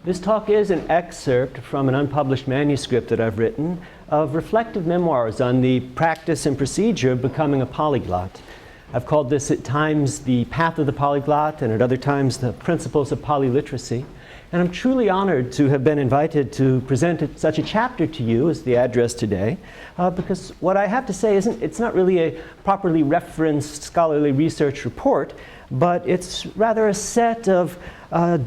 This talk is an excerpt from an unpublished manuscript that I've written of reflective memoirs on the practice and procedure of becoming a polyglot. I've called this at times the path of the polyglot and at other times the principles of polyliteracy. And I'm truly honored to have been invited to present such a chapter to you as the address today, because what I have to say it's not really a properly referenced scholarly research report, but it's rather a set of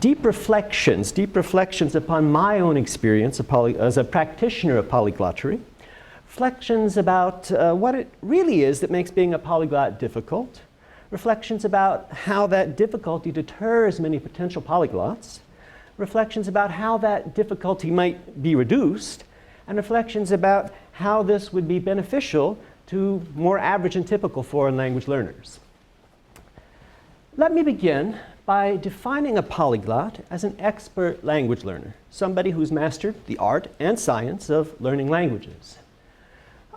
deep reflections upon my own experience as a practitioner of polyglottery, reflections about what it really is that makes being a polyglot difficult, reflections about how that difficulty deters many potential polyglots, reflections about how that difficulty might be reduced, and reflections about how this would be beneficial to more average and typical foreign language learners. Let me begin by defining a polyglot as an expert language learner, somebody who's mastered the art and science of learning languages.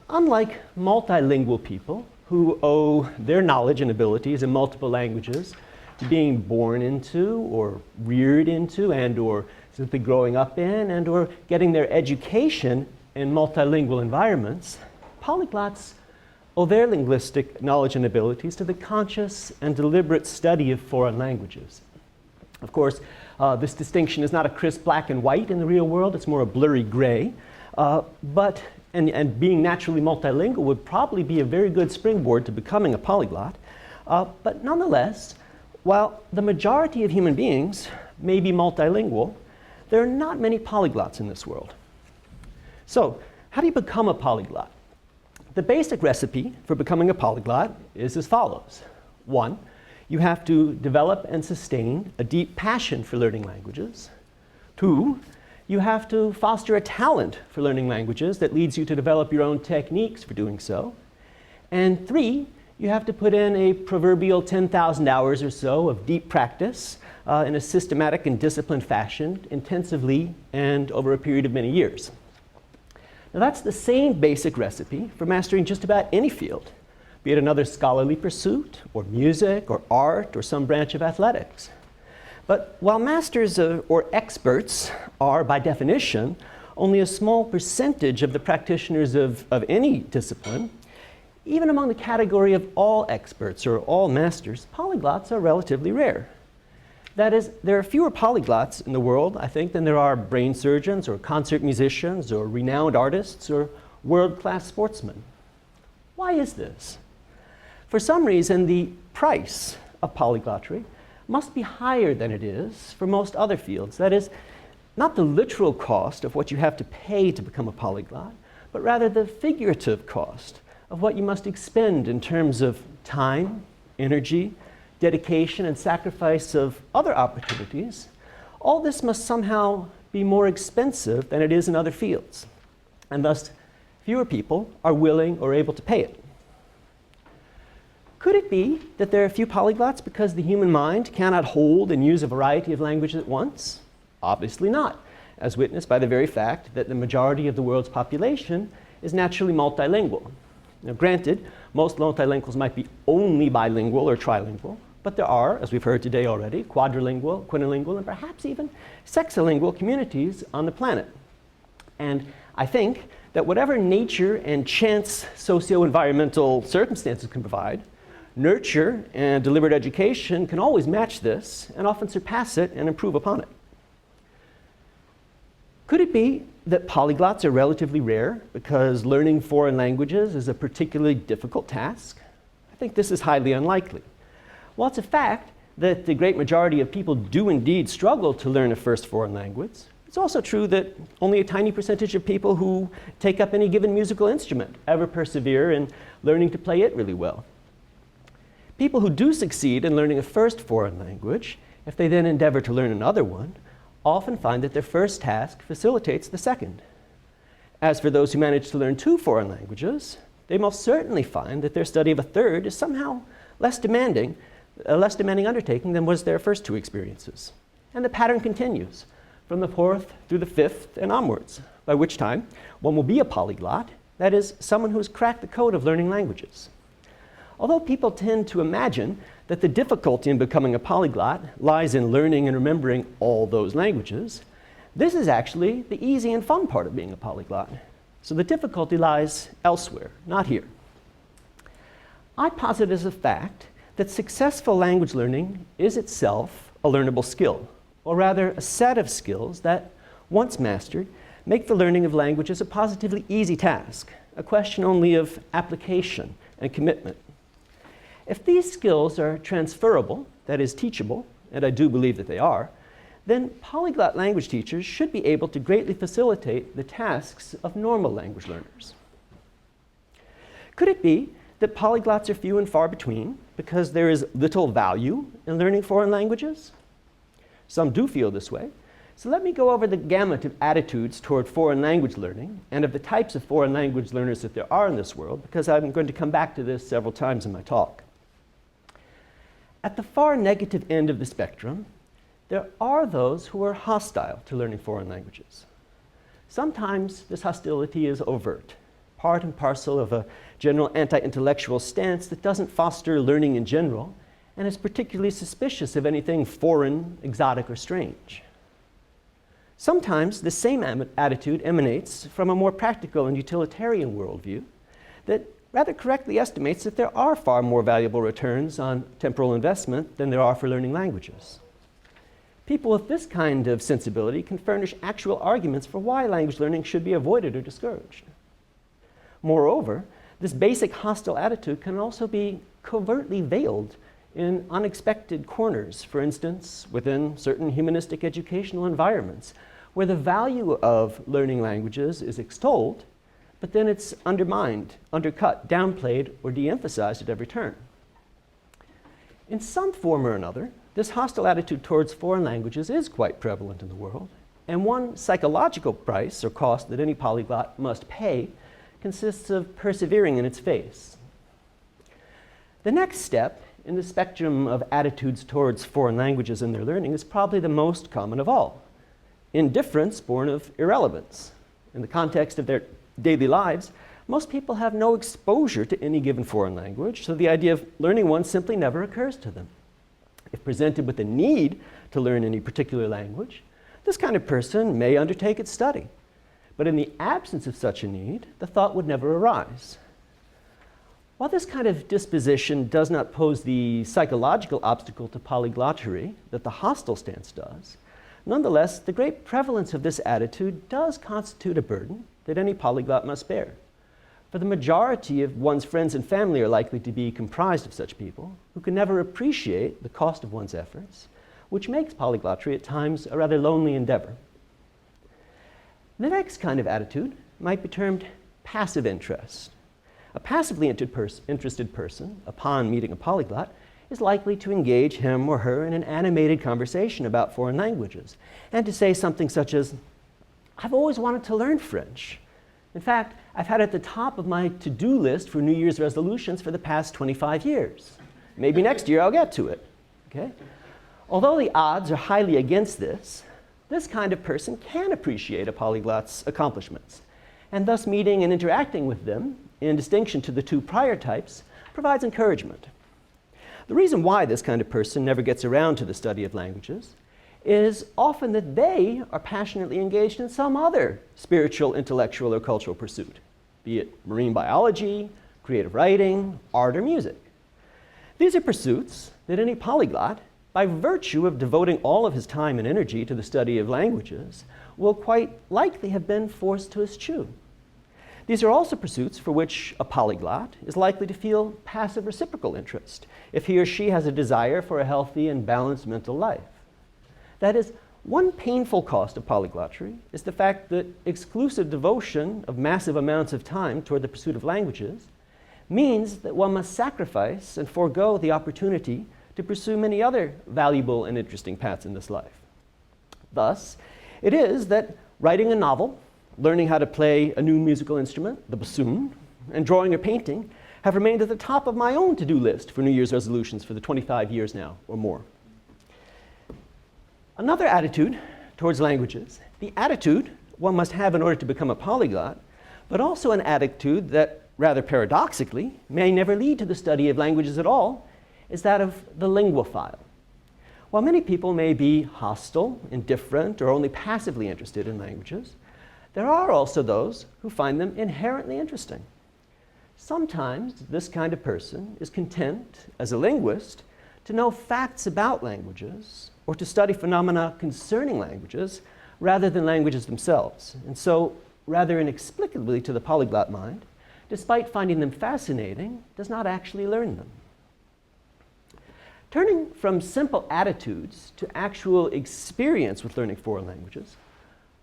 Unlike multilingual people who owe their knowledge and abilities in multiple languages to being born into or reared into and or simply growing up in and or getting their education in multilingual environments, polyglots owe their linguistic knowledge and abilities to the conscious and deliberate study of foreign languages. Of course, this distinction is not a crisp black and white in the real world, it's more a blurry gray. And being naturally multilingual would probably be a very good springboard to becoming a polyglot. But nonetheless, while the majority of human beings may be multilingual, there are not many polyglots in this world. So, how do you become a polyglot? The basic recipe for becoming a polyglot is as follows. 1, you have to develop and sustain a deep passion for learning languages. 2, you have to foster a talent for learning languages that leads you to develop your own techniques for doing so. And 3, you have to put in a proverbial 10,000 hours or so of deep practice in a systematic and disciplined fashion, intensively and over a period of many years. Now that's the same basic recipe for mastering just about any field, be it another scholarly pursuit, or music, or art, or some branch of athletics. But while masters or experts are, by definition, only a small percentage of the practitioners of any discipline, even among the category of all experts or all masters, polyglots are relatively rare. That is, there are fewer polyglots in the world, I think, than there are brain surgeons or concert musicians or renowned artists or world-class sportsmen. Why is this? For some reason, the price of polyglottery must be higher than it is for most other fields. That is, not the literal cost of what you have to pay to become a polyglot, but rather the figurative cost of what you must expend in terms of time, energy, dedication, and sacrifice of other opportunities. All this must somehow be more expensive than it is in other fields, and thus fewer people are willing or able to pay it. Could it be that there are few polyglots because the human mind cannot hold and use a variety of languages at once? Obviously not, as witnessed by the very fact that the majority of the world's population is naturally multilingual. Now, granted, most multilinguals might be only bilingual or trilingual, but there are, as we've heard today already, quadrilingual, quintilingual, and perhaps even sexalingual communities on the planet. And I think that whatever nature and chance socio-environmental circumstances can provide, nurture and deliberate education can always match this and often surpass it and improve upon it. Could it be that polyglots are relatively rare because learning foreign languages is a particularly difficult task? I think this is highly unlikely. While it's a fact that the great majority of people do indeed struggle to learn a first foreign language, it's also true that only a tiny percentage of people who take up any given musical instrument ever persevere in learning to play it really well. People who do succeed in learning a first foreign language, if they then endeavor to learn another one, often find that their first task facilitates the second. As for those who manage to learn 2 foreign languages, they most certainly find that their study of a third is somehow a less demanding undertaking than was their first 2 experiences. And the pattern continues from the 4th through the 5th and onwards, by which time one will be a polyglot, that is, someone who has cracked the code of learning languages. Although people tend to imagine that the difficulty in becoming a polyglot lies in learning and remembering all those languages, This is actually the easy and fun part of being a polyglot. So the difficulty lies elsewhere, not here. I posit as a fact that successful language learning is itself a learnable skill, or rather a set of skills that, once mastered, make the learning of languages a positively easy task, a question only of application and commitment. If these skills are transferable, that is teachable, and I do believe that they are, then polyglot language teachers should be able to greatly facilitate the tasks of normal language learners. Could it be that polyglots are few and far between because there is little value in learning foreign languages? Some do feel this way, so let me go over the gamut of attitudes toward foreign language learning and of the types of foreign language learners that there are in this world, because I'm going to come back to this several times in my talk. At the far negative end of the spectrum, there are those who are hostile to learning foreign languages. Sometimes this hostility is overt, part and parcel of a general anti-intellectual stance that doesn't foster learning in general and is particularly suspicious of anything foreign, exotic, or strange. Sometimes the same attitude emanates from a more practical and utilitarian worldview that rather correctly estimates that there are far more valuable returns on temporal investment than there are for learning languages. People with this kind of sensibility can furnish actual arguments for why language learning should be avoided or discouraged. Moreover, this basic hostile attitude can also be covertly veiled in unexpected corners, for instance, within certain humanistic educational environments, where the value of learning languages is extolled, but then it's undermined, undercut, downplayed, or de-emphasized at every turn. In some form or another, this hostile attitude towards foreign languages is quite prevalent in the world, and one psychological price or cost that any polyglot must pay consists of persevering in its face. The next step in the spectrum of attitudes towards foreign languages and their learning is probably the most common of all: indifference born of irrelevance. In the context of their daily lives, most people have no exposure to any given foreign language, so the idea of learning one simply never occurs to them. If presented with a need to learn any particular language, this kind of person may undertake its study. But in the absence of such a need, the thought would never arise. While this kind of disposition does not pose the psychological obstacle to polyglottery that the hostile stance does, nonetheless, the great prevalence of this attitude does constitute a burden that any polyglot must bear. For the majority of one's friends and family are likely to be comprised of such people who can never appreciate the cost of one's efforts, which makes polyglottery at times a rather lonely endeavor. The next kind of attitude might be termed passive interest. A passively interested person, upon meeting a polyglot, is likely to engage him or her in an animated conversation about foreign languages, and to say something such as, "I've always wanted to learn French. In fact, I've had it at the top of my to-do list for New Year's resolutions for the past 25 years. Maybe next year I'll get to it." Okay? Although the odds are highly against this kind of person can appreciate a polyglot's accomplishments, and thus meeting and interacting with them, in distinction to the two prior types, provides encouragement. The reason why this kind of person never gets around to the study of languages is often that they are passionately engaged in some other spiritual, intellectual, or cultural pursuit, be it marine biology, creative writing, art, or music. These are pursuits that any polyglot, by virtue of devoting all of his time and energy to the study of languages, will quite likely have been forced to eschew. These are also pursuits for which a polyglot is likely to feel passive reciprocal interest if he or she has a desire for a healthy and balanced mental life. That is, one painful cost of polyglottery is the fact that exclusive devotion of massive amounts of time toward the pursuit of languages means that one must sacrifice and forego the opportunity to pursue many other valuable and interesting paths in this life. Thus, it is that writing a novel, learning how to play a new musical instrument, the bassoon, and drawing or painting have remained at the top of my own to-do list for New Year's resolutions for the 25 years now or more. Another attitude towards languages, the attitude one must have in order to become a polyglot, but also an attitude that, rather paradoxically, may never lead to the study of languages at all, is that of the linguophile. While many people may be hostile, indifferent, or only passively interested in languages, there are also those who find them inherently interesting. Sometimes this kind of person is content, as a linguist, to know facts about languages or to study phenomena concerning languages rather than languages themselves, and so, rather inexplicably to the polyglot mind, despite finding them fascinating, does not actually learn them. Turning from simple attitudes to actual experience with learning foreign languages,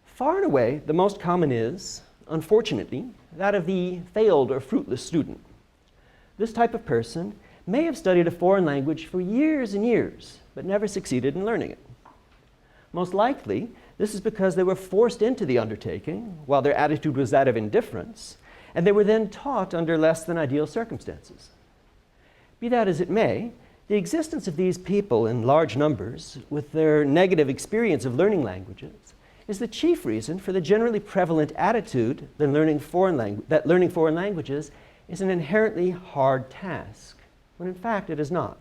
far and away the most common is, unfortunately, that of the failed or fruitless student. This type of person may have studied a foreign language for years and years, but never succeeded in learning it. Most likely, this is because they were forced into the undertaking while their attitude was that of indifference, and they were then taught under less than ideal circumstances. Be that as it may, the existence of these people in large numbers, with their negative experience of learning languages, is the chief reason for the generally prevalent attitude that learning foreign languages is an inherently hard task, when in fact it is not.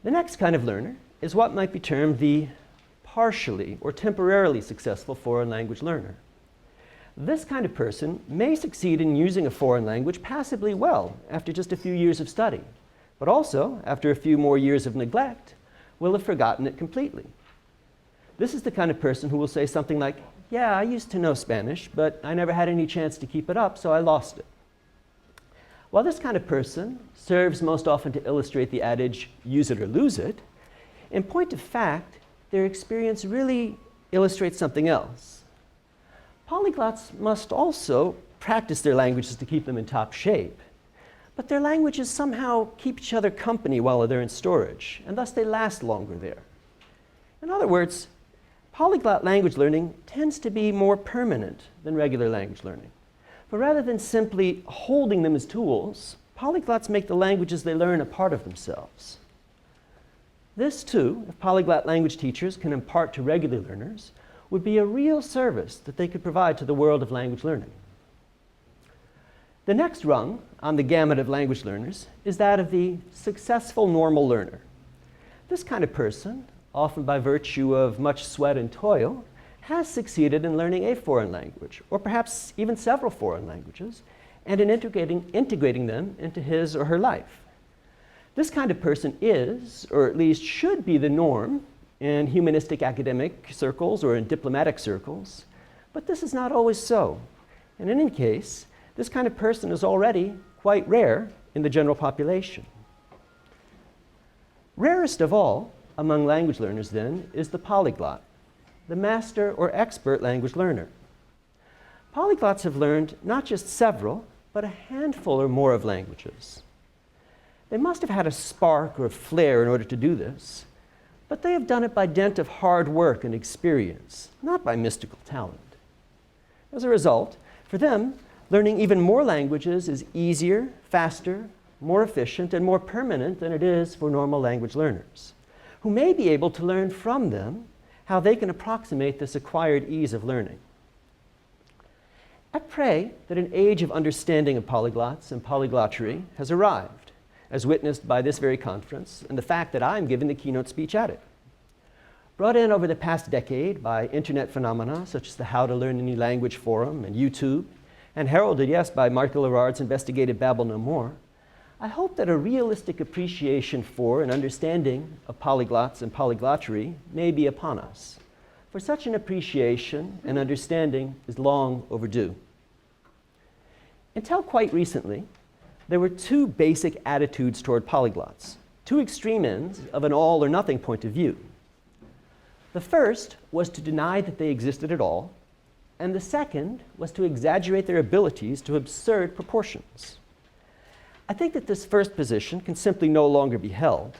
The next kind of learner is what might be termed the partially or temporarily successful foreign language learner. This kind of person may succeed in using a foreign language passably well after just a few years of study, but also, after a few more years of neglect, will have forgotten it completely. This is the kind of person who will say something like, "Yeah, I used to know Spanish, but I never had any chance to keep it up, so I lost it." While this kind of person serves most often to illustrate the adage, "use it or lose it," in point of fact, their experience really illustrates something else. Polyglots must also practice their languages to keep them in top shape, but their languages somehow keep each other company while they're in storage, and thus they last longer there. In other words, polyglot language learning tends to be more permanent than regular language learning. But rather than simply holding them as tools, polyglots make the languages they learn a part of themselves. This, too, if polyglot language teachers can impart to regular learners, would be a real service that they could provide to the world of language learning. The next rung on the gamut of language learners is that of the successful normal learner. This kind of person, often by virtue of much sweat and toil, has succeeded in learning a foreign language, or perhaps even several foreign languages, and in integrating them into his or her life. This kind of person is, or at least should be, the norm in humanistic academic circles or in diplomatic circles, but this is not always so. And in any case, this kind of person is already quite rare in the general population. Rarest of all among language learners, then, is the polyglot, the master or expert language learner. Polyglots have learned not just several, but a handful or more of languages. They must have had a spark or a flair in order to do this, but they have done it by dint of hard work and experience, not by mystical talent. As a result, for them, learning even more languages is easier, faster, more efficient, and more permanent than it is for normal language learners, who may be able to learn from them how they can approximate this acquired ease of learning. I pray that an age of understanding of polyglots and polyglottery has arrived, as witnessed by this very conference and the fact that I'm giving the keynote speech at it. Brought in over the past decade by internet phenomena such as the How to Learn Any Language forum and YouTube, and heralded, yes, by Mark Lillard's investigative Babble No More, I hope that a realistic appreciation for and understanding of polyglots and polyglottery may be upon us, for such an appreciation and understanding is long overdue. Until quite recently, there were two basic attitudes toward polyglots, two extreme ends of an all or nothing point of view. The first was to deny that they existed at all, and the second was to exaggerate their abilities to absurd proportions. I think that this first position can simply no longer be held,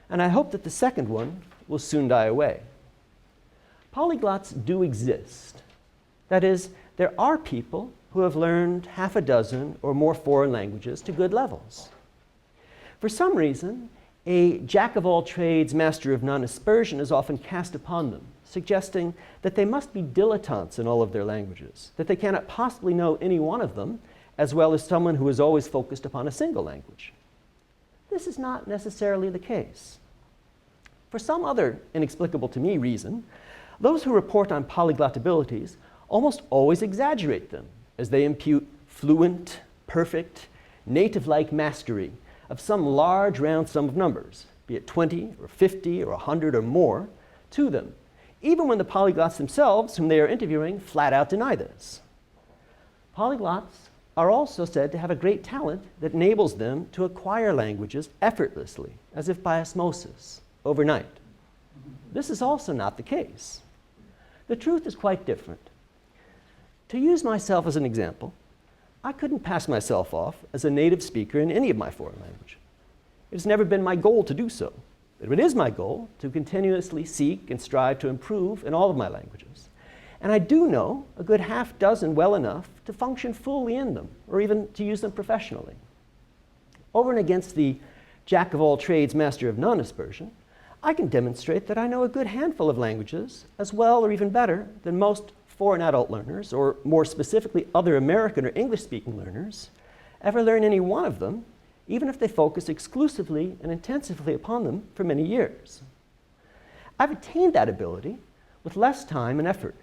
and I hope that the second one will soon die away. Polyglots do exist. That is, there are people who have learned half a dozen or more foreign languages to good levels. For some reason, a jack-of-all-trades, master-of-none aspersion is often cast upon them, suggesting that they must be dilettantes in all of their languages, that they cannot possibly know any one of them, as well as someone who is always focused upon a single language. This is not necessarily the case. For some other inexplicable to me reason, those who report on polyglot abilities almost always exaggerate them as they impute fluent, perfect, native-like mastery of some large round sum of numbers, be it 20 or 50 or 100 or more, to them, even when the polyglots themselves, whom they are interviewing, flat out deny this. Polyglots are also said to have a great talent that enables them to acquire languages effortlessly, as if by osmosis, overnight. This is also not the case. The truth is quite different. To use myself as an example, I couldn't pass myself off as a native speaker in any of my foreign language. It's never been my goal to do so. But it is my goal to continuously seek and strive to improve in all of my languages. And I do know a good half dozen well enough to function fully in them, or even to use them professionally. Over and against the jack of all trades, master of none aspersion, I can demonstrate that I know a good handful of languages as well or even better than most foreign adult learners, or more specifically other American or English-speaking learners, ever learn any one of them, even if they focus exclusively and intensively upon them for many years. I've attained that ability with less time and effort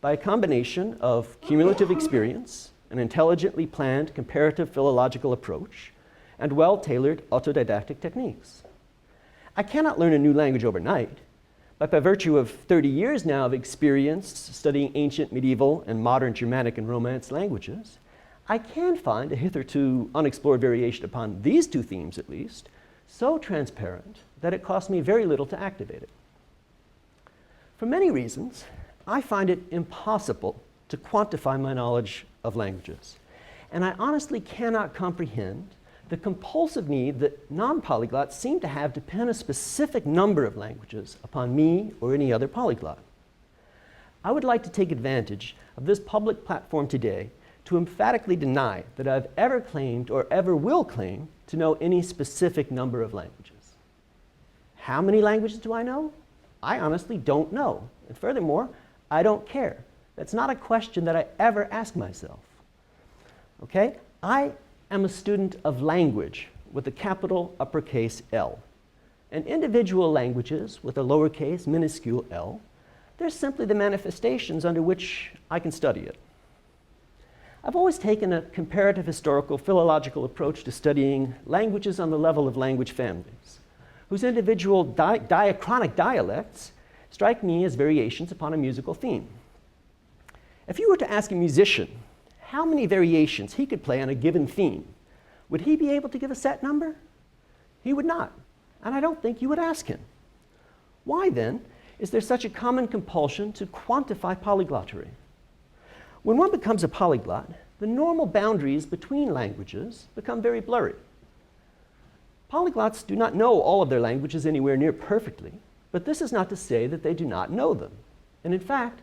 by a combination of cumulative experience, an intelligently planned comparative philological approach, and well-tailored autodidactic techniques. I cannot learn a new language overnight, but by virtue of 30 years now of experience studying ancient, medieval, and modern Germanic and Romance languages, I can find a hitherto unexplored variation upon these two themes, at least, so transparent that it costs me very little to activate it. For many reasons, I find it impossible to quantify my knowledge of languages, and I honestly cannot comprehend the compulsive need that non-polyglots seem to have to pin a specific number of languages upon me or any other polyglot. I would like to take advantage of this public platform today to emphatically deny that I've ever claimed or ever will claim to know any specific number of languages. How many languages do I know? I honestly don't know. And furthermore, I don't care. That's not a question that I ever ask myself. Okay? I am a student of language with a capital uppercase L. And individual languages with a lowercase minuscule l, they're simply the manifestations under which I can study it. I've always taken a comparative historical philological approach to studying languages on the level of language families, whose individual diachronic dialects strike me as variations upon a musical theme. If you were to ask a musician how many variations he could play on a given theme, would he be able to give a set number? He would not, and I don't think you would ask him. Why then is there such a common compulsion to quantify polyglottery? When one becomes a polyglot, the normal boundaries between languages become very blurry. Polyglots do not know all of their languages anywhere near perfectly, but this is not to say that they do not know them. And in fact,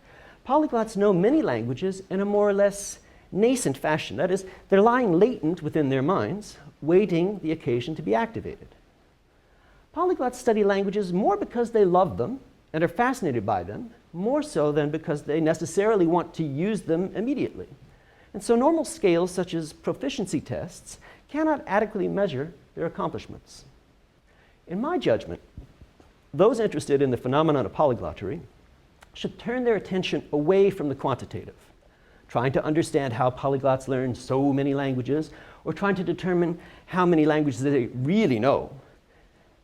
polyglots know many languages in a more or less nascent fashion. That is, they're lying latent within their minds, waiting the occasion to be activated. Polyglots study languages more because they love them and are fascinated by them, more so than because they necessarily want to use them immediately. And so normal scales such as proficiency tests cannot adequately measure their accomplishments. In my judgment, those interested in the phenomenon of polyglottery should turn their attention away from the quantitative, trying to understand how polyglots learn so many languages, or trying to determine how many languages they really know,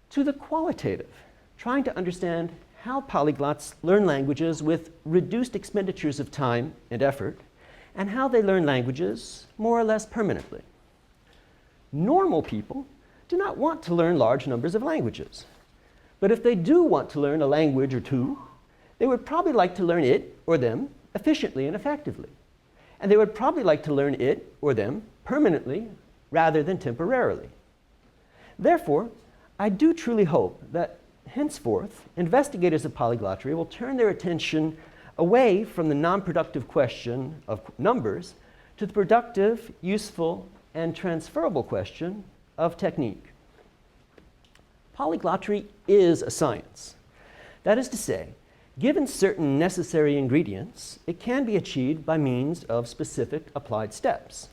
to the qualitative, trying to understand how polyglots learn languages with reduced expenditures of time and effort, and how they learn languages more or less permanently. Normal people do not want to learn large numbers of languages. But if they do want to learn a language or two, they would probably like to learn it or them efficiently and effectively. And they would probably like to learn it or them permanently rather than temporarily. Therefore, I do truly hope that henceforth, investigators of polyglottery will turn their attention away from the non-productive question of numbers to the productive, useful, and transferable question of technique. Polyglottery is a science. That is to say, given certain necessary ingredients, it can be achieved by means of specific applied steps.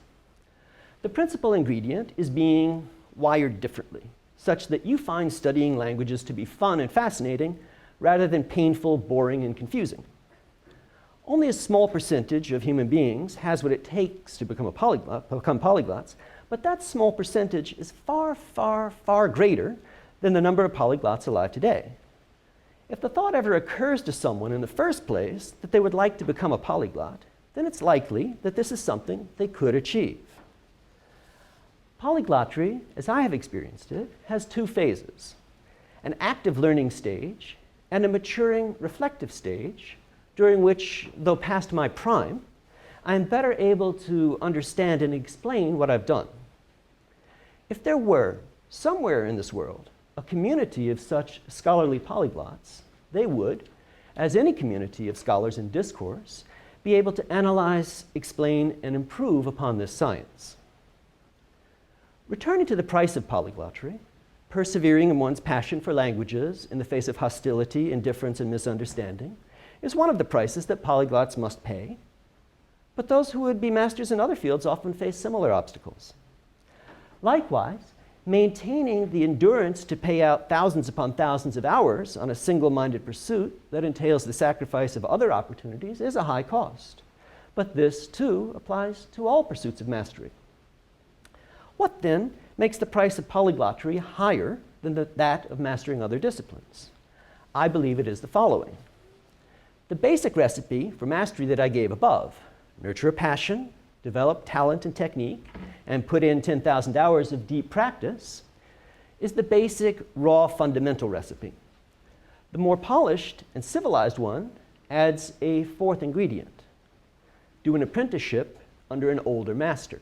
The principal ingredient is being wired differently, such that you find studying languages to be fun and fascinating rather than painful, boring, and confusing. Only a small percentage of human beings has what it takes to become polyglots, but that small percentage is far, far, far greater than the number of polyglots alive today. If the thought ever occurs to someone in the first place that they would like to become a polyglot, then it's likely that this is something they could achieve. Polyglottery, as I have experienced it, has two phases: an active learning stage and a maturing reflective stage, during which, though past my prime, I am better able to understand and explain what I've done. If there were, somewhere in this world, a community of such scholarly polyglots, they would, as any community of scholars in discourse, be able to analyze, explain, and improve upon this science. Returning to the price of polyglottery, persevering in one's passion for languages in the face of hostility, indifference, and misunderstanding is one of the prices that polyglots must pay. But those who would be masters in other fields often face similar obstacles. Likewise, maintaining the endurance to pay out thousands upon thousands of hours on a single-minded pursuit that entails the sacrifice of other opportunities is a high cost. But this, too, applies to all pursuits of mastery. What, then, makes the price of polyglottery higher than that of mastering other disciplines? I believe it is the following. The basic recipe for mastery that I gave above, nurture a passion, develop talent and technique, and put in 10,000 hours of deep practice, is the basic, raw, fundamental recipe. The more polished and civilized one adds a fourth ingredient: do an apprenticeship under an older master.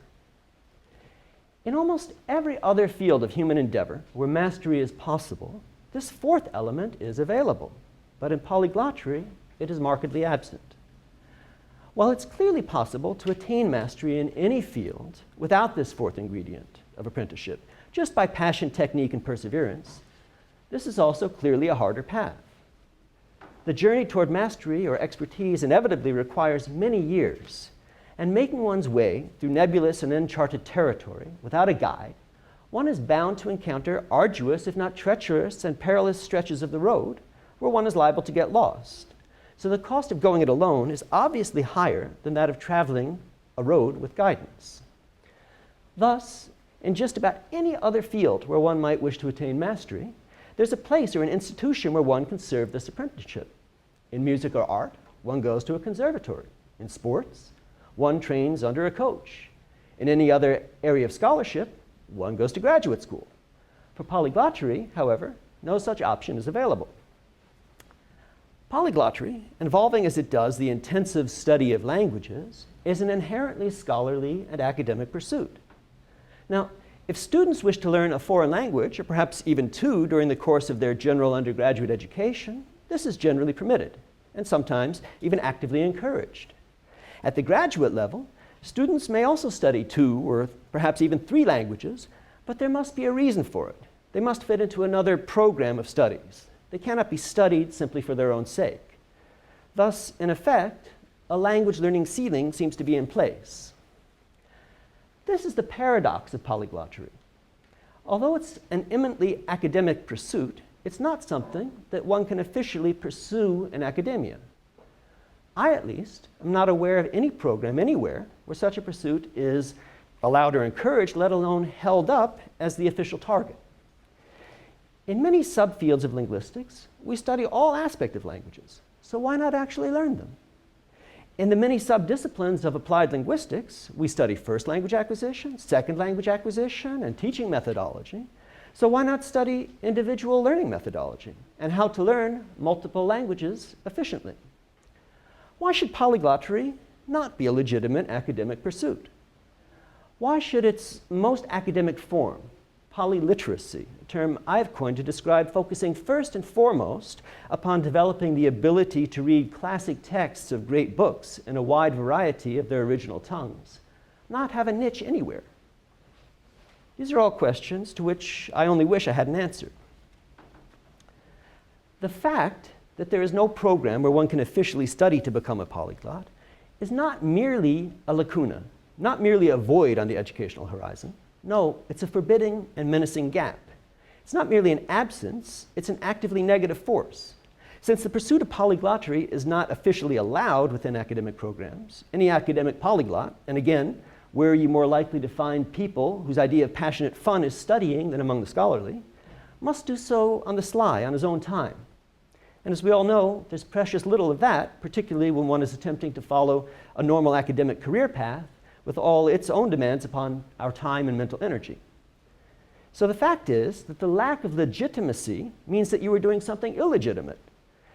In almost every other field of human endeavor where mastery is possible, this fourth element is available. But in polyglottery, it is markedly absent. While it's clearly possible to attain mastery in any field without this fourth ingredient of apprenticeship, just by passion, technique, and perseverance, this is also clearly a harder path. The journey toward mastery or expertise inevitably requires many years, and making one's way through nebulous and uncharted territory without a guide, one is bound to encounter arduous, if not treacherous and perilous stretches of the road where one is liable to get lost. So the cost of going it alone is obviously higher than that of traveling a road with guidance. Thus, in just about any other field where one might wish to attain mastery, there's a place or an institution where one can serve this apprenticeship. In music or art, one goes to a conservatory. In sports, one trains under a coach. In any other area of scholarship, one goes to graduate school. For polyglottery, however, no such option is available. Polyglottery, involving as it does the intensive study of languages, is an inherently scholarly and academic pursuit. Now, if students wish to learn a foreign language, or perhaps even two during the course of their general undergraduate education, this is generally permitted, and sometimes even actively encouraged. At the graduate level, students may also study 2 or perhaps even 3 languages, but there must be a reason for it. They must fit into another program of studies. They cannot be studied simply for their own sake. Thus, in effect, a language learning ceiling seems to be in place. This is the paradox of polyglottery. Although it's an eminently academic pursuit, it's not something that one can officially pursue in academia. I, at least, am not aware of any program anywhere where such a pursuit is allowed or encouraged, let alone held up as the official target. In many subfields of linguistics, we study all aspects of languages, so why not actually learn them? In the many subdisciplines of applied linguistics, we study first language acquisition, second language acquisition, and teaching methodology, so why not study individual learning methodology and how to learn multiple languages efficiently? Why should polyglottery not be a legitimate academic pursuit? Why should its most academic form, polyliteracy, a term I've coined to describe focusing first and foremost upon developing the ability to read classic texts of great books in a wide variety of their original tongues, not have a niche anywhere? These are all questions to which I only wish I had an answer. The fact that there is no program where one can officially study to become a polyglot is not merely a lacuna, not merely a void on the educational horizon. No, it's a forbidding and menacing gap. It's not merely an absence, it's an actively negative force. Since the pursuit of polyglottery is not officially allowed within academic programs, any academic polyglot, and again, where are you more likely to find people whose idea of passionate fun is studying than among the scholarly, must do so on the sly, on his own time. And as we all know, there's precious little of that, particularly when one is attempting to follow a normal academic career path with all its own demands upon our time and mental energy. So the fact is that the lack of legitimacy means that you are doing something illegitimate,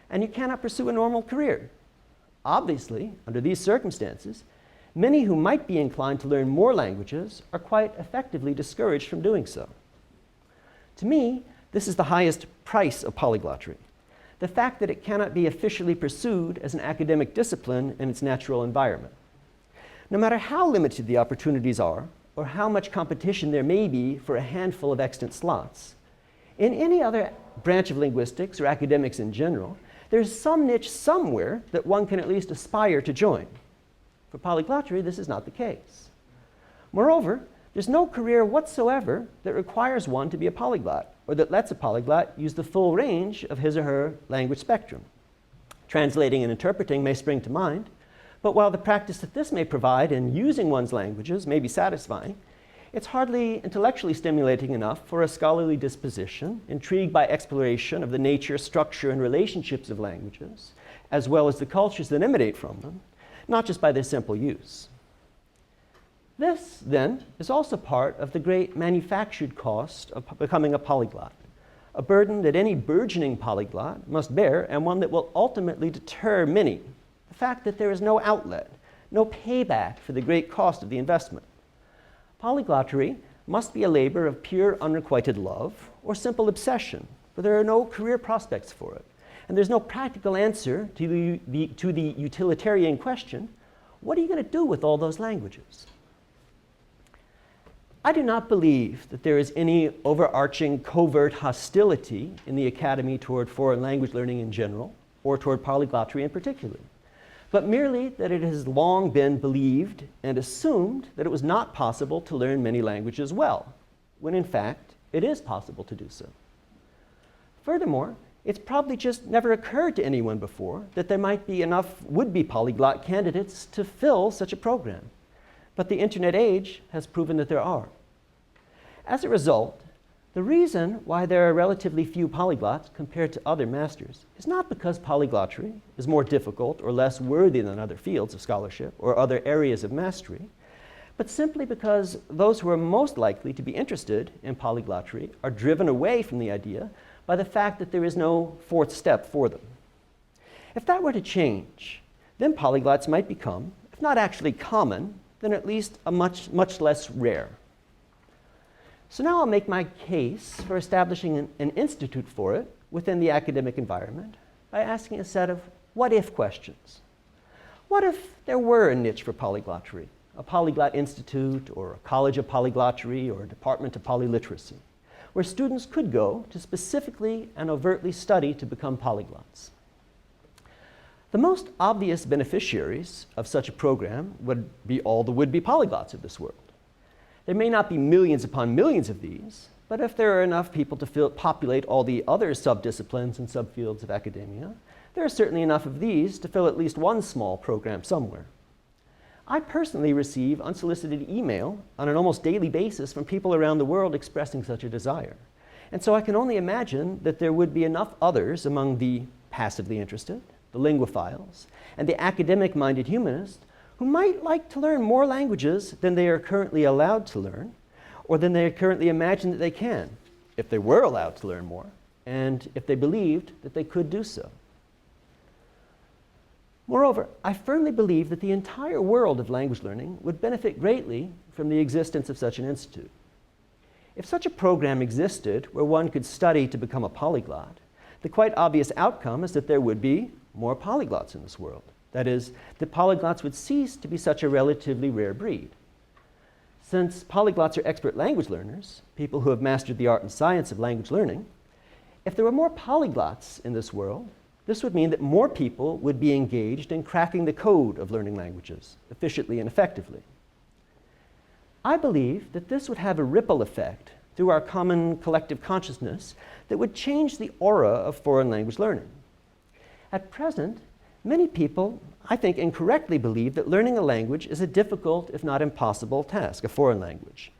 and you cannot pursue a normal career. Obviously, under these circumstances, many who might be inclined to learn more languages are quite effectively discouraged from doing so. To me, this is the highest price of polyglottery, the fact that it cannot be officially pursued as an academic discipline in its natural environment. No matter how limited the opportunities are, or how much competition there may be for a handful of extant slots, in any other branch of linguistics or academics in general, there's some niche somewhere that one can at least aspire to join. For polyglottery, this is not the case. Moreover, there's no career whatsoever that requires one to be a polyglot, or that lets a polyglot use the full range of his or her language spectrum. Translating and interpreting may spring to mind, but while the practice that this may provide in using one's languages may be satisfying, it's hardly intellectually stimulating enough for a scholarly disposition, intrigued by exploration of the nature, structure, and relationships of languages, as well as the cultures that emanate from them, not just by their simple use. This, then, is also part of the great manufactured cost of becoming a polyglot, a burden that any burgeoning polyglot must bear, and one that will ultimately deter many. The fact that there is no outlet, no payback for the great cost of the investment. Polyglottery must be a labor of pure unrequited love or simple obsession, but there are no career prospects for it. And there's no practical answer to the utilitarian question, what are you going to do with all those languages? I do not believe that there is any overarching covert hostility in the academy toward foreign language learning in general, or toward polyglottery in particular, but merely that it has long been believed and assumed that it was not possible to learn many languages well, when in fact it is possible to do so. Furthermore, it's probably just never occurred to anyone before that there might be enough would-be polyglot candidates to fill such a program. But the internet age has proven that there are. As a result, the reason why there are relatively few polyglots compared to other masters is not because polyglottery is more difficult or less worthy than other fields of scholarship or other areas of mastery, but simply because those who are most likely to be interested in polyglottery are driven away from the idea by the fact that there is no fourth step for them. If that were to change, then polyglots might become, if not actually common, then at least a much less rare. So now I'll make my case for establishing an institute for it within the academic environment by asking a set of what-if questions. What if there were a niche for polyglottery, a polyglot institute, or a college of polyglottery, or a department of polyliteracy, where students could go to specifically and overtly study to become polyglots? The most obvious beneficiaries of such a program would be all the would-be polyglots of this world. There may not be millions upon millions of these, but if there are enough people to populate all the other subdisciplines and subfields of academia, there are certainly enough of these to fill at least one small program somewhere. I personally receive unsolicited email on an almost daily basis from people around the world expressing such a desire. And so I can only imagine that there would be enough others among the passively interested, the linguophiles, and the academic-minded humanists who might like to learn more languages than they are currently allowed to learn, or than they currently imagine that they can, if they were allowed to learn more, and if they believed that they could do so. Moreover, I firmly believe that the entire world of language learning would benefit greatly from the existence of such an institute. If such a program existed where one could study to become a polyglot, the quite obvious outcome is that there would be more polyglots in this world. That is, that polyglots would cease to be such a relatively rare breed. Since polyglots are expert language learners, people who have mastered the art and science of language learning, if there were more polyglots in this world, this would mean that more people would be engaged in cracking the code of learning languages efficiently and effectively. I believe that this would have a ripple effect through our common collective consciousness that would change the aura of foreign language learning. At present, many people, I think, incorrectly believe that learning a language is a difficult, if not impossible, task, a foreign language.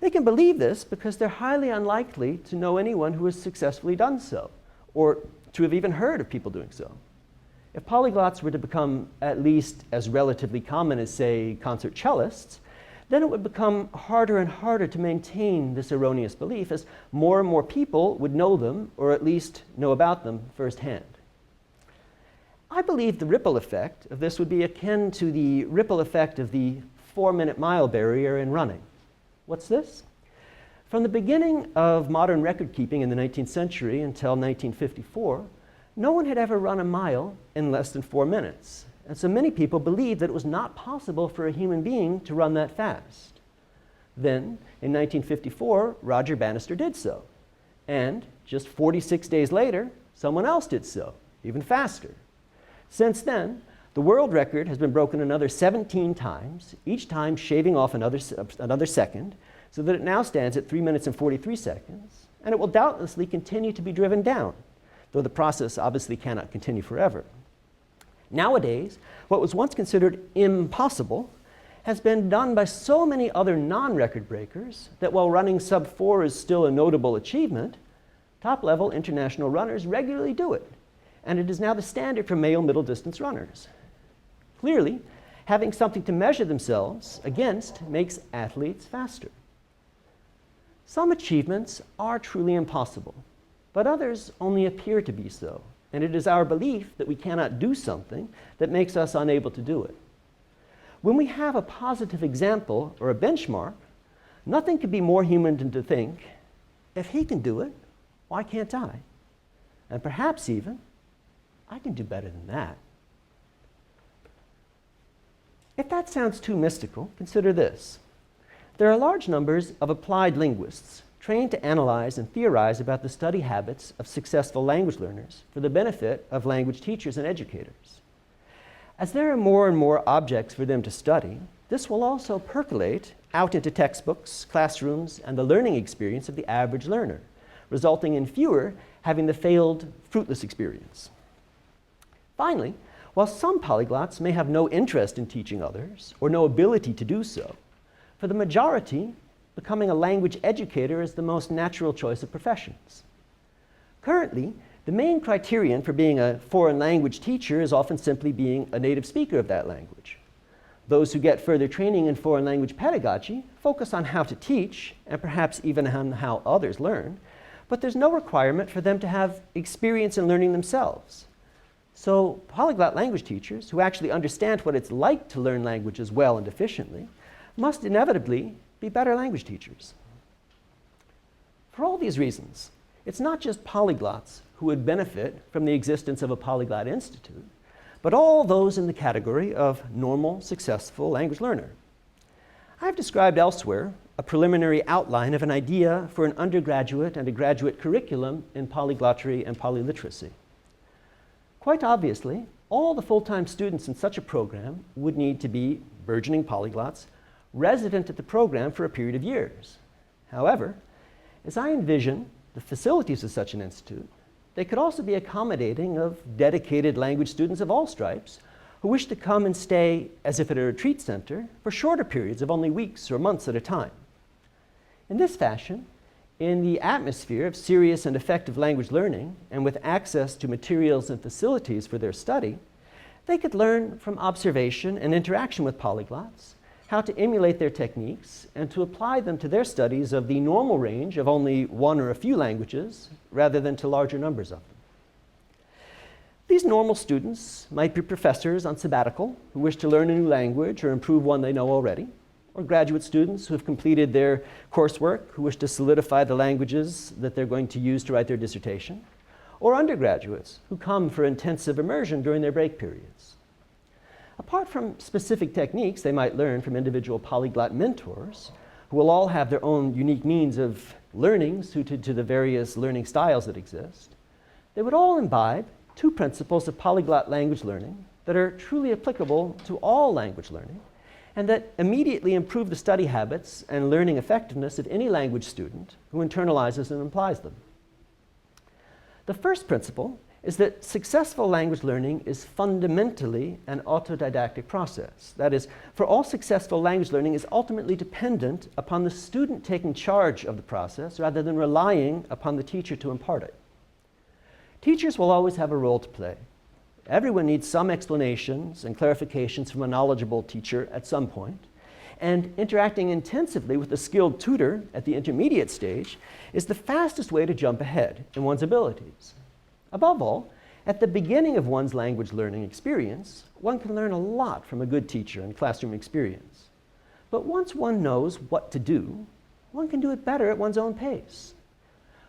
They can believe this because they're highly unlikely to know anyone who has successfully done so, or to have even heard of people doing so. If polyglots were to become at least as relatively common as, say, concert cellists, then it would become harder and harder to maintain this erroneous belief as more and more people would know them, or at least know about them firsthand. I believe the ripple effect of this would be akin to the ripple effect of the 4-minute mile barrier in running. What's this? From the beginning of modern record keeping in the 19th century until 1954, no one had ever run a mile in less than 4 minutes. And so many people believed that it was not possible for a human being to run that fast. Then, in 1954, Roger Bannister did so. And just 46 days later, someone else did so, even faster. Since then, the world record has been broken another 17 times, each time shaving off another second, so that it now stands at 3 minutes and 43 seconds, and it will doubtlessly continue to be driven down, though the process obviously cannot continue forever. Nowadays, what was once considered impossible has been done by so many other non-record breakers that while running sub 4 is still a notable achievement, top-level international runners regularly do it, and it is now the standard for male middle distance runners. Clearly, having something to measure themselves against makes athletes faster. Some achievements are truly impossible, but others only appear to be so, and it is our belief that we cannot do something that makes us unable to do it. When we have a positive example or a benchmark, nothing could be more human than to think, if he can do it, why can't I? And perhaps even, I can do better than that. If that sounds too mystical, consider this. There are large numbers of applied linguists trained to analyze and theorize about the study habits of successful language learners for the benefit of language teachers and educators. As there are more and more objects for them to study, this will also percolate out into textbooks, classrooms, and the learning experience of the average learner, resulting in fewer having the failed, fruitless experience. Finally, while some polyglots may have no interest in teaching others, or no ability to do so, for the majority, becoming a language educator is the most natural choice of professions. Currently, the main criterion for being a foreign language teacher is often simply being a native speaker of that language. Those who get further training in foreign language pedagogy focus on how to teach, and perhaps even on how others learn, but there's no requirement for them to have experience in learning themselves. So polyglot language teachers, who actually understand what it's like to learn languages well and efficiently, must inevitably be better language teachers. For all these reasons, it's not just polyglots who would benefit from the existence of a Polyglot Institute, but all those in the category of normal, successful language learner. I've described elsewhere a preliminary outline of an idea for an undergraduate and a graduate curriculum in polyglottery and polyliteracy. Quite obviously, all the full-time students in such a program would need to be burgeoning polyglots resident at the program for a period of years. However, as I envision the facilities of such an institute, they could also be accommodating of dedicated language students of all stripes who wish to come and stay as if at a retreat center for shorter periods of only weeks or months at a time. In this fashion, in the atmosphere of serious and effective language learning, and with access to materials and facilities for their study, they could learn from observation and interaction with polyglots how to emulate their techniques and to apply them to their studies of the normal range of only one or a few languages rather than to larger numbers of them. These normal students might be professors on sabbatical who wish to learn a new language or improve one they know already, or graduate students who have completed their coursework who wish to solidify the languages that they're going to use to write their dissertation, or undergraduates who come for intensive immersion during their break periods. Apart from specific techniques they might learn from individual polyglot mentors, who will all have their own unique means of learning suited to the various learning styles that exist, they would all imbibe two principles of polyglot language learning that are truly applicable to all language learning, and that immediately improve the study habits and learning effectiveness of any language student who internalizes and applies them. The first principle is that successful language learning is fundamentally an autodidactic process. That is, for all successful language learning is ultimately dependent upon the student taking charge of the process rather than relying upon the teacher to impart it. Teachers will always have a role to play. Everyone needs some explanations and clarifications from a knowledgeable teacher at some point, and interacting intensively with a skilled tutor at the intermediate stage is the fastest way to jump ahead in one's abilities. Above all, at the beginning of one's language learning experience, one can learn a lot from a good teacher and classroom experience. But once one knows what to do, one can do it better at one's own pace.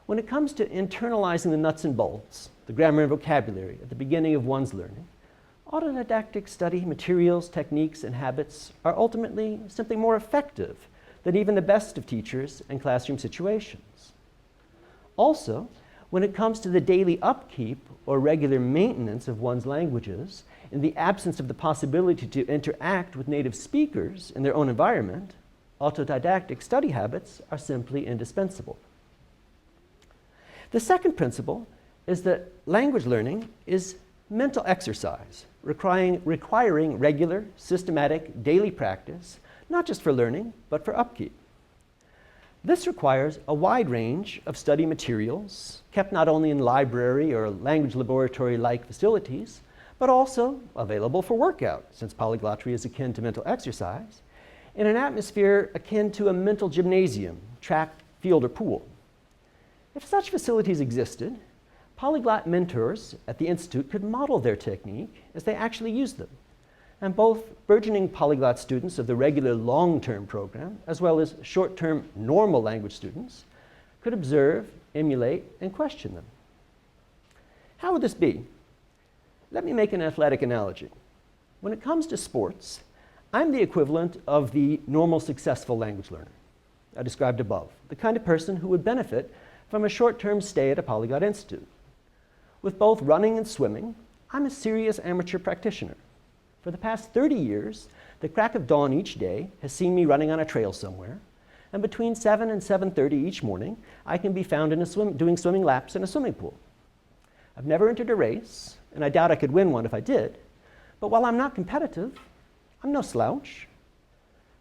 When it comes to internalizing the nuts and bolts, the grammar and vocabulary at the beginning of one's learning, autodidactic study materials, techniques, and habits are ultimately simply more effective than even the best of teachers and classroom situations. Also, when it comes to the daily upkeep or regular maintenance of one's languages, in the absence of the possibility to interact with native speakers in their own environment, autodidactic study habits are simply indispensable. The second principle is that language learning is mental exercise, requiring regular, systematic, daily practice, not just for learning, but for upkeep. This requires a wide range of study materials, kept not only in library or language laboratory-like facilities, but also available for workout, since polyglottery is akin to mental exercise, in an atmosphere akin to a mental gymnasium, track, field, or pool. If such facilities existed, polyglot mentors at the Institute could model their technique as they actually use them. And both burgeoning polyglot students of the regular long-term program, as well as short-term normal language students, could observe, emulate, and question them. How would this be? Let me make an athletic analogy. When it comes to sports, I'm the equivalent of the normal successful language learner I described above, the kind of person who would benefit from a short-term stay at a Polyglot Institute. With both running and swimming, I'm a serious amateur practitioner. For the past 30 years, the crack of dawn each day has seen me running on a trail somewhere, and between 7 and 7:30 each morning, I can be found doing swimming laps in a swimming pool. I've never entered a race, and I doubt I could win one if I did, but while I'm not competitive, I'm no slouch.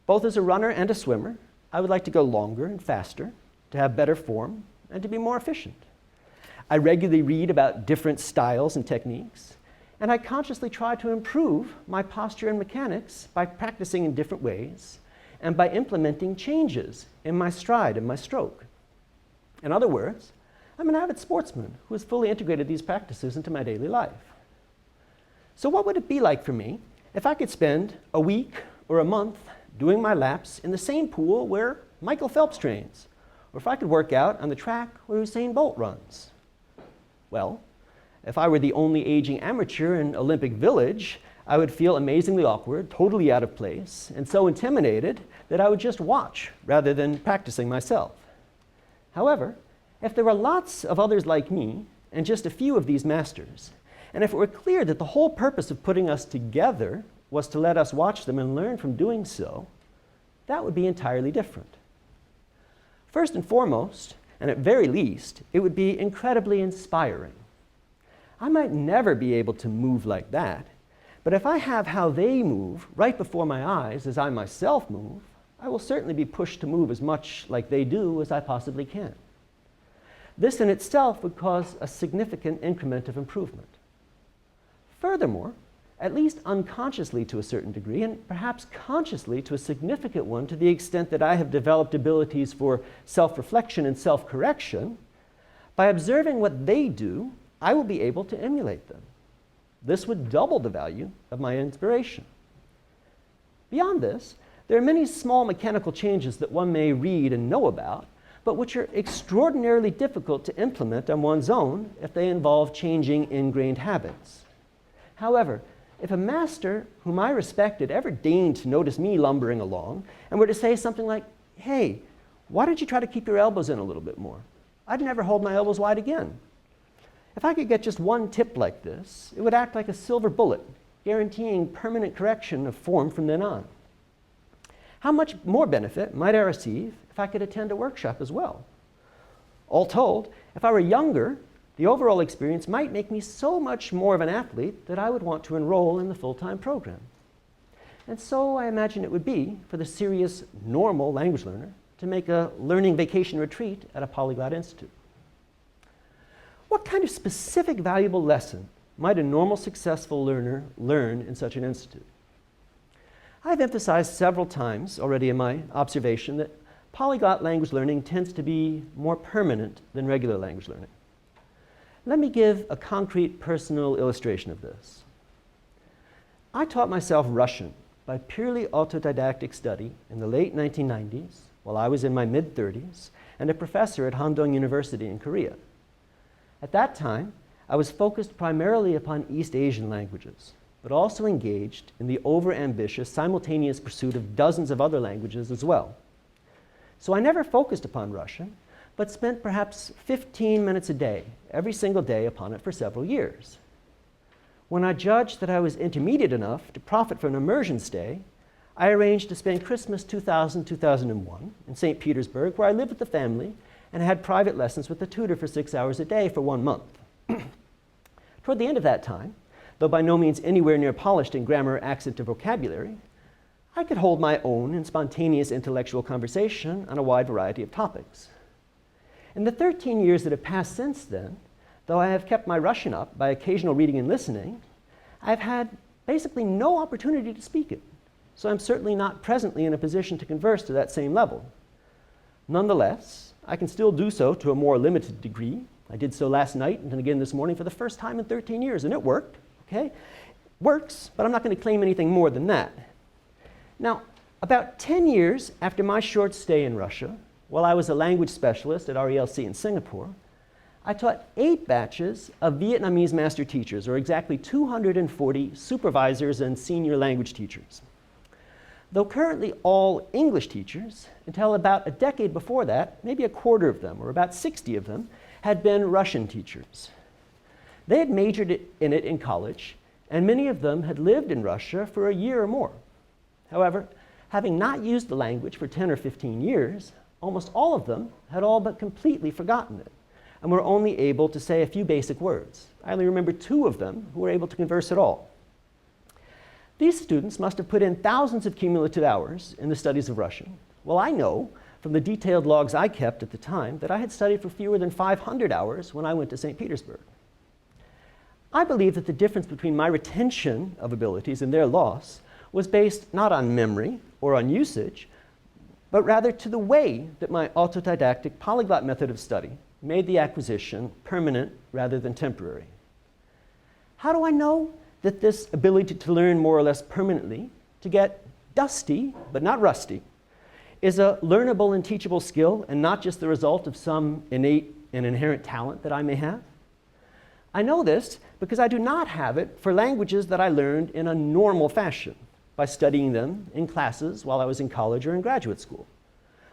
Both as a runner and a swimmer, I would like to go longer and faster, to have better form, and to be more efficient. I regularly read about different styles and techniques, and I consciously try to improve my posture and mechanics by practicing in different ways and by implementing changes in my stride and my stroke. In other words, I'm an avid sportsman who has fully integrated these practices into my daily life. So what would it be like for me if I could spend a week or a month doing my laps in the same pool where Michael Phelps trains, or if I could work out on the track where Usain Bolt runs? Well, if I were the only aging amateur in Olympic Village, I would feel amazingly awkward, totally out of place, and so intimidated that I would just watch rather than practicing myself. However, if there were lots of others like me and just a few of these masters, and if it were clear that the whole purpose of putting us together was to let us watch them and learn from doing so, that would be entirely different. First and foremost, and at very least, it would be incredibly inspiring. I might never be able to move like that, but if I have how they move right before my eyes as I myself move, I will certainly be pushed to move as much like they do as I possibly can. This in itself would cause a significant increment of improvement. Furthermore, at least unconsciously to a certain degree, and perhaps consciously to a significant one to the extent that I have developed abilities for self-reflection and self-correction, by observing what they do, I will be able to emulate them. This would double the value of my inspiration. Beyond this, there are many small mechanical changes that one may read and know about, but which are extraordinarily difficult to implement on one's own if they involve changing ingrained habits. However, if a master whom I respected ever deigned to notice me lumbering along and were to say something like, "Hey, why don't you try to keep your elbows in a little bit more?" I'd never hold my elbows wide again. If I could get just one tip like this, it would act like a silver bullet, guaranteeing permanent correction of form from then on. How much more benefit might I receive if I could attend a workshop as well? All told, if I were younger, the overall experience might make me so much more of an athlete that I would want to enroll in the full-time program. And so I imagine it would be for the serious, normal language learner to make a learning vacation retreat at a polyglot institute. What kind of specific valuable lesson might a normal successful learner learn in such an institute? I've emphasized several times already in my observation that polyglot language learning tends to be more permanent than regular language learning. Let me give a concrete personal illustration of this. I taught myself Russian by purely autodidactic study in the late 1990s while I was in my mid-30s and a professor at Handong University in Korea. At that time, I was focused primarily upon East Asian languages, but also engaged in the over-ambitious simultaneous pursuit of dozens of other languages as well. So I never focused upon Russian, but spent perhaps 15 minutes a day, every single day upon it for several years. When I judged that I was intermediate enough to profit from an immersion stay, I arranged to spend Christmas 2000-2001 in St. Petersburg, where I lived with the family and had private lessons with a tutor for 6 hours a day for 1 month. Toward the end of that time, though by no means anywhere near polished in grammar, accent, or vocabulary, I could hold my own in spontaneous intellectual conversation on a wide variety of topics. In the 13 years that have passed since then, though I have kept my Russian up by occasional reading and listening, I've had basically no opportunity to speak it, so I'm certainly not presently in a position to converse to that same level. Nonetheless, I can still do so to a more limited degree. I did so last night and again this morning for the first time in 13 years, and it worked, okay? Works, but I'm not going to claim anything more than that. Now, about 10 years after my short stay in Russia, while I was a language specialist at RELC in Singapore, I taught 8 batches of Vietnamese master teachers, or exactly 240 supervisors and senior language teachers. Though currently all English teachers, until about a decade before that, maybe a quarter of them, or about 60 of them, had been Russian teachers. They had majored in it in college, and many of them had lived in Russia for a year or more. However, having not used the language for 10 or 15 years, almost all of them had all but completely forgotten it and were only able to say a few basic words. I only remember 2 of them who were able to converse at all. These students must have put in thousands of cumulative hours in the studies of Russian. Well, I know from the detailed logs I kept at the time that I had studied for fewer than 500 hours when I went to St. Petersburg. I believe that the difference between my retention of abilities and their loss was based not on memory or on usage, but rather to the way that my autodidactic polyglot method of study made the acquisition permanent rather than temporary. How do I know that this ability to learn more or less permanently, to get dusty but not rusty, is a learnable and teachable skill and not just the result of some innate and inherent talent that I may have? I know this because I do not have it for languages that I learned in a normal fashion, by studying them in classes while I was in college or in graduate school,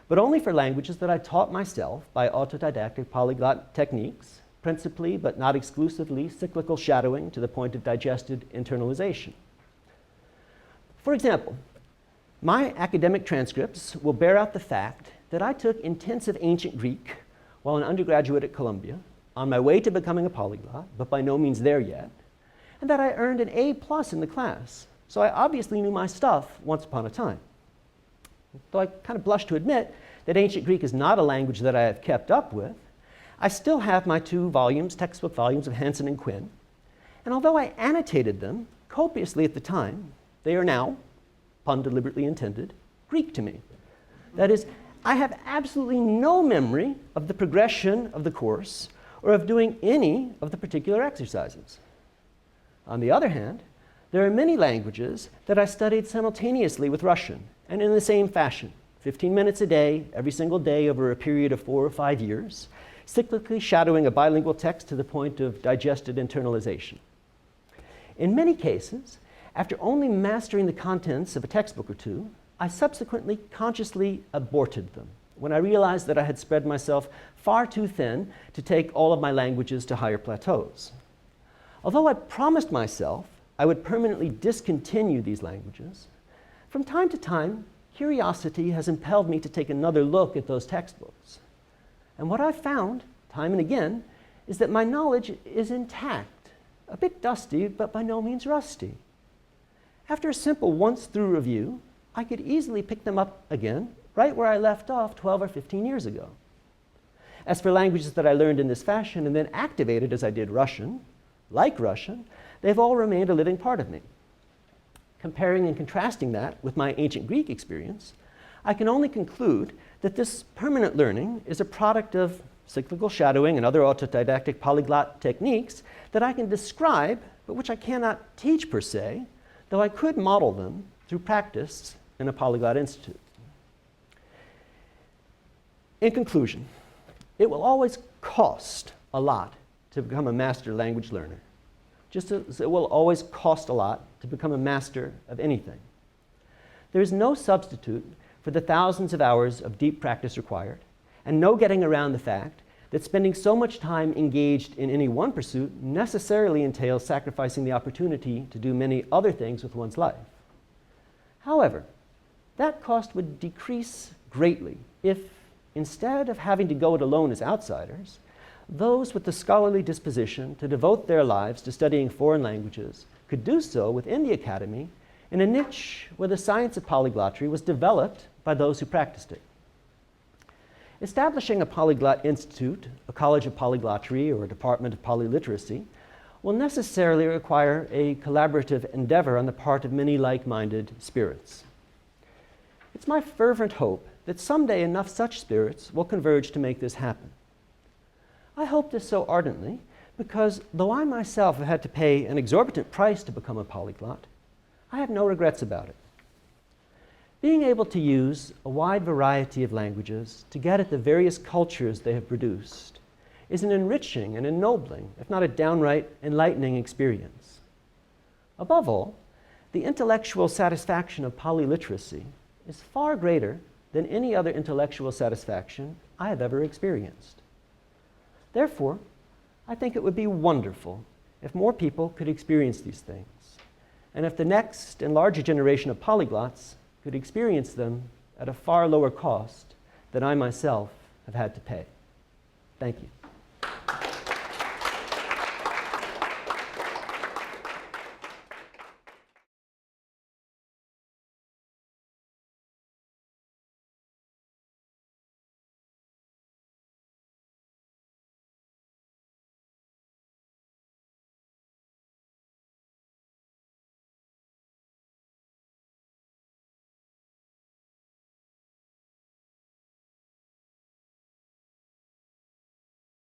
but only for languages that I taught myself by autodidactic polyglot techniques, principally but not exclusively cyclical shadowing to the point of digested internalization. For example, my academic transcripts will bear out the fact that I took intensive ancient Greek while an undergraduate at Columbia, on my way to becoming a polyglot, but by no means there yet, and that I earned an A+ in the class. So I obviously knew my stuff once upon a time. Though I kind of blush to admit that ancient Greek is not a language that I have kept up with, I still have my 2 volumes, textbook volumes of Hansen and Quinn. And although I annotated them copiously at the time, they are now, pun deliberately intended, Greek to me. That is, I have absolutely no memory of the progression of the course or of doing any of the particular exercises. On the other hand, there are many languages that I studied simultaneously with Russian, and in the same fashion, 15 minutes a day, every single day over a period of 4 or 5 years, cyclically shadowing a bilingual text to the point of digested internalization. In many cases, after only mastering the contents of a textbook or 2, I subsequently consciously aborted them when I realized that I had spread myself far too thin to take all of my languages to higher plateaus. Although I promised myself I would permanently discontinue these languages, from time to time, curiosity has impelled me to take another look at those textbooks. And what I've found, time and again, is that my knowledge is intact, a bit dusty, but by no means rusty. After a simple once-through review, I could easily pick them up again, right where I left off 12 or 15 years ago. As for languages that I learned in this fashion and then activated as I did Russian, like Russian, they've all remained a living part of me. Comparing and contrasting that with my ancient Greek experience, I can only conclude that this permanent learning is a product of cyclical shadowing and other autodidactic polyglot techniques that I can describe, but which I cannot teach per se, though I could model them through practice in a Polyglot Institute. In conclusion, it will always cost a lot to become a master language learner, just as it will always cost a lot to become a master of anything. There is no substitute for the thousands of hours of deep practice required, and no getting around the fact that spending so much time engaged in any one pursuit necessarily entails sacrificing the opportunity to do many other things with one's life. However, that cost would decrease greatly if, instead of having to go it alone as outsiders, those with the scholarly disposition to devote their lives to studying foreign languages could do so within the academy in a niche where the science of polyglotry was developed by those who practiced it. Establishing a Polyglot Institute, a college of polyglottery, or a department of polyliteracy will necessarily require a collaborative endeavor on the part of many like-minded spirits. It's my fervent hope that someday enough such spirits will converge to make this happen. I hope this so ardently because though I myself have had to pay an exorbitant price to become a polyglot, I have no regrets about it. Being able to use a wide variety of languages to get at the various cultures they have produced is an enriching and ennobling, if not a downright enlightening experience. Above all, the intellectual satisfaction of polyliteracy is far greater than any other intellectual satisfaction I have ever experienced. Therefore, I think it would be wonderful if more people could experience these things, and if the next and larger generation of polyglots could experience them at a far lower cost than I myself have had to pay. Thank you.